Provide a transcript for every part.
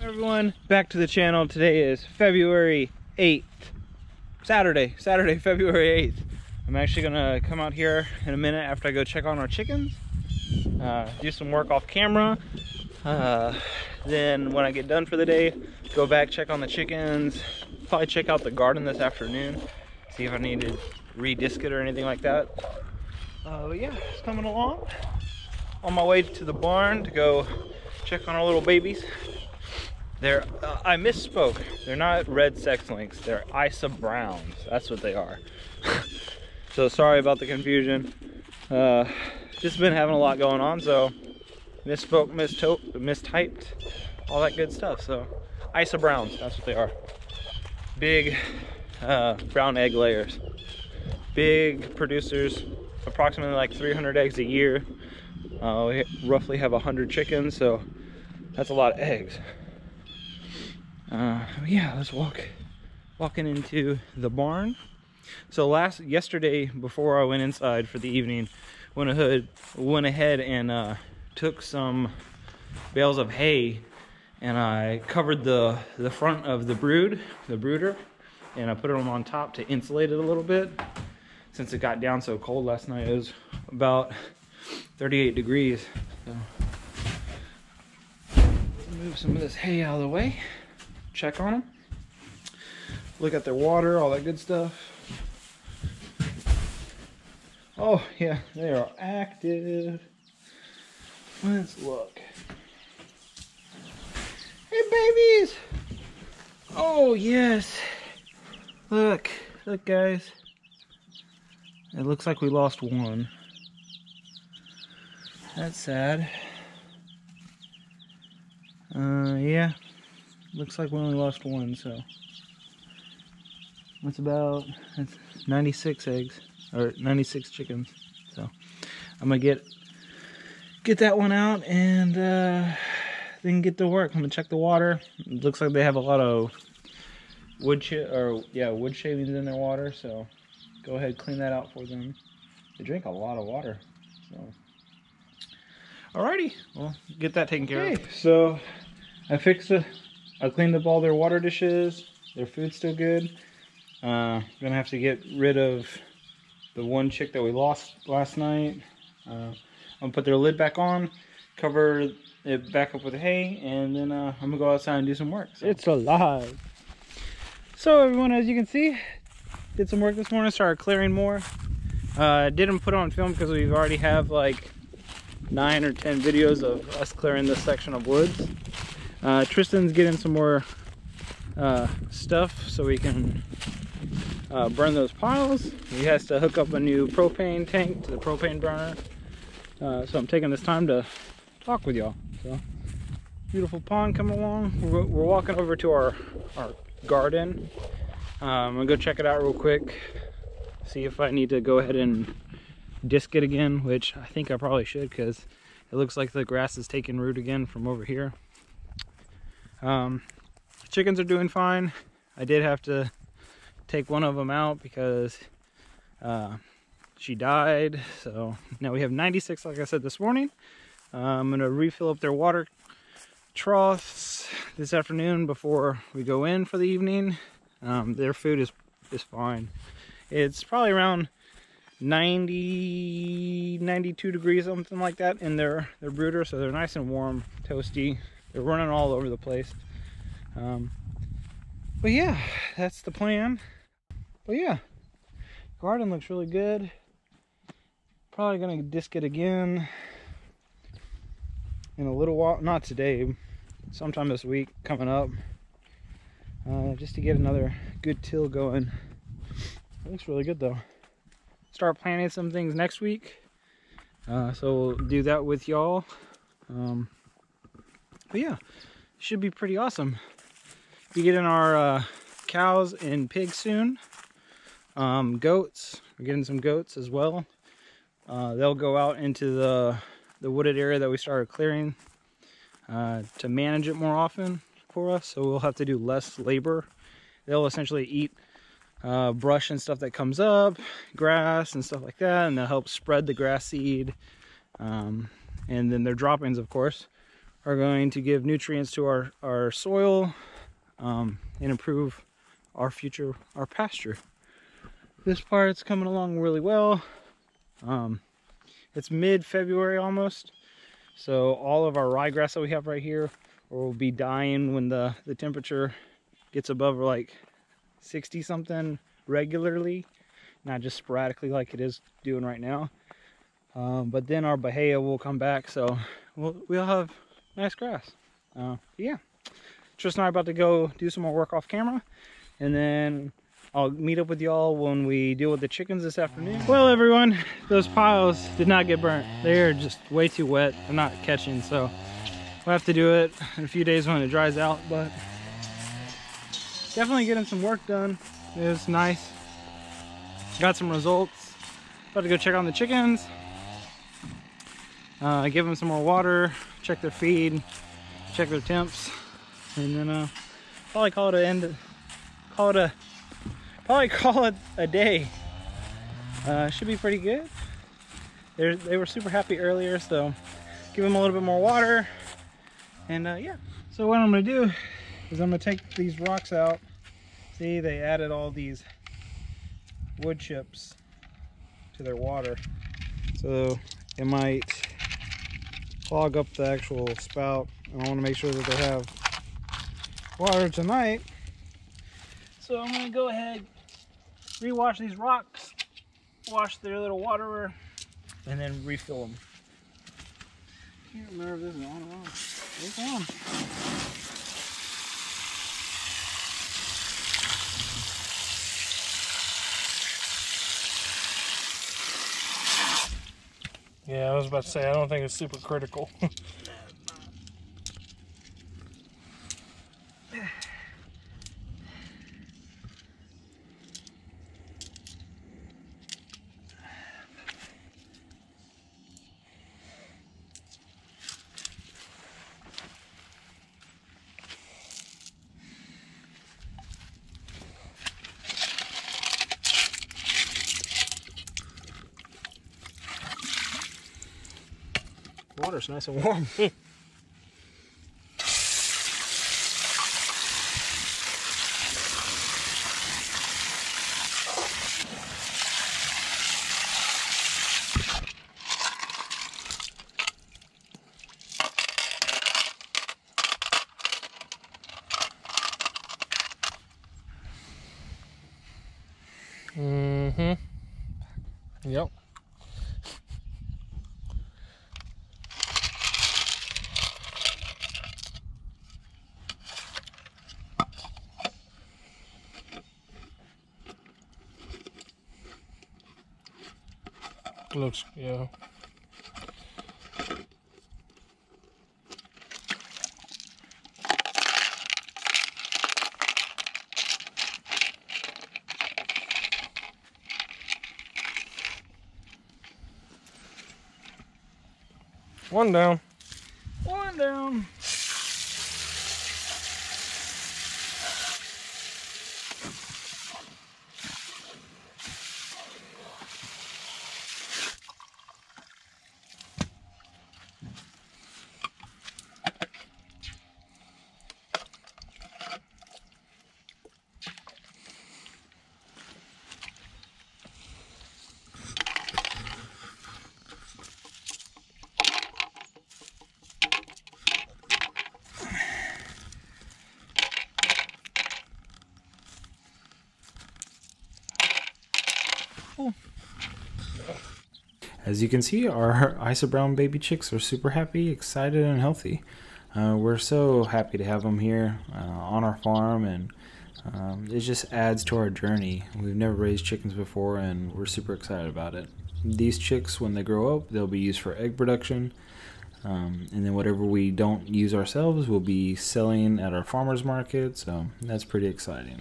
Everyone, back to the channel. Today is February 8th, Saturday, February 8th. I'm actually gonna come out here in a minute after I go check on our chickens, do some work off camera. Then when I get done for the day, go back, check on the chickens, probably check out the garden this afternoon, see if I need to re-disc it or anything like that. But yeah, it's coming along. On my way to the barn to go check on our little babies. They're, I misspoke. They're not red sex links. They're Isa Browns. That's what they are. So sorry about the confusion. Just been having a lot going on, so misspoke, mistyped, all that good stuff. So Isa Browns, that's what they are. Big brown egg layers. Big producers, approximately like 300 eggs a year. We roughly have 100 chickens, so that's a lot of eggs. Yeah, let's walking into the barn. So yesterday, before I went inside for the evening, went ahead and took some bales of hay, and I covered the front of the brooder, and I put them on top to insulate it a little bit. Since it got down so cold last night, it was about 38 degrees. So let's move some of this hay out of the way. Check on them, look at their water, all that good stuff. Oh yeah, they are active. Let's look. Hey babies! Oh yes, look guys. It looks like we lost one. That's sad. Yeah. Looks like we only lost one, so that's 96 eggs, or 96 chickens. So I'm gonna get that one out and then get to work. I'm gonna check the water. It looks like they have a lot of wood shavings in their water, so go ahead, clean that out for them. They drink a lot of water, so alrighty, well, get that taken care of. So I cleaned up all their water dishes. Their food's still good. Gonna have to get rid of the one chick that we lost last night. I'm gonna put their lid back on, cover it back up with hay, and then I'm gonna go outside and do some work. So. It's alive. So everyone, as you can see, did some work this morning, started clearing more. Didn't put on film because we already have like 9 or 10 videos of us clearing this section of woods. Tristan's getting some more stuff so we can burn those piles. He has to hook up a new propane tank to the propane burner. So I'm taking this time to talk with y'all. So beautiful pond coming along. We're walking over to our garden. I'm gonna go check it out real quick, see if I need to go ahead and disc it again, which I think I probably should, because it looks like the grass is taking root again from over here. Chickens are doing fine. I did have to take one of them out because she died. So now we have 96, like I said this morning. I'm gonna refill up their water troughs this afternoon before we go in for the evening. Their food is fine. It's probably around 92 degrees, something like that, in their brooder, so they're nice and warm, toasty. They're running all over the place. But yeah, that's the plan. But yeah, garden looks really good. Probably gonna disc it again in a little while. Not today, sometime this week coming up. Just to get another good till going. It looks really good though. Start planting some things next week. So we'll do that with y'all. But yeah, should be pretty awesome. Be getting our cows and pigs soon. Goats, we're getting some goats as well. They'll go out into the wooded area that we started clearing to manage it more often for us, so we'll have to do less labor. They'll essentially eat brush and stuff that comes up, grass and stuff like that, and they'll help spread the grass seed. And then their droppings, of course, are going to give nutrients to our soil and improve our pasture. This part's coming along really well. It's mid-February almost, so all of our ryegrass that we have right here will be dying when the temperature gets above like 60 something regularly, not just sporadically like it is doing right now. But then our bahia will come back, so we'll have nice grass. Yeah, Tristan and I are about to go do some more work off camera, and then I'll meet up with y'all when we deal with the chickens this afternoon. Well, everyone, those piles did not get burnt. They're just way too wet. They're not catching, so we'll have to do it in a few days when it dries out, but definitely getting some work done. It was nice. Got some results. About to go check on the chickens. Give them some more water, check their feed, check their temps, and then probably call it a day. Should be pretty good. They were super happy earlier, so give them a little bit more water, and yeah. So what I'm gonna do is I'm gonna take these rocks out. See, they added all these wood chips to their water, so it might clog up the actual spout. I want to make sure that they have water tonight. So I'm gonna go ahead, rewash these rocks, wash their little waterer, and then refill them. I can't remember if this is on or off. It's on. Yeah, I was about to say, I don't think it's super critical. Water's nice and warm. Mm-hmm. Yep. Looks, yeah. One down. One down. As you can see, our Isa Brown baby chicks are super happy, excited, and healthy. We're so happy to have them here on our farm, and it just adds to our journey. We've never raised chickens before, and we're super excited about it. These chicks, when they grow up, they'll be used for egg production, and then whatever we don't use ourselves, we'll be selling at our farmers market, so that's pretty exciting.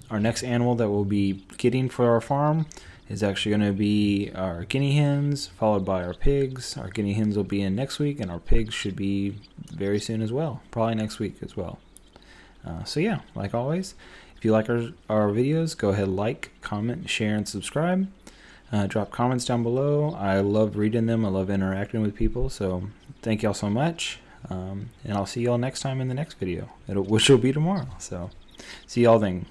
Our next animal that we'll be getting for our farm is actually going to be our guinea hens, followed by our pigs. Our guinea hens will be in next week, and our pigs should be very soon as well, probably next week as well. So yeah, like always, if you like our videos, go ahead, like, comment, share, and subscribe. Drop comments down below. I love reading them. I love interacting with people, so thank y'all so much. And I'll see y'all next time in the next video, which will be tomorrow. So see y'all then.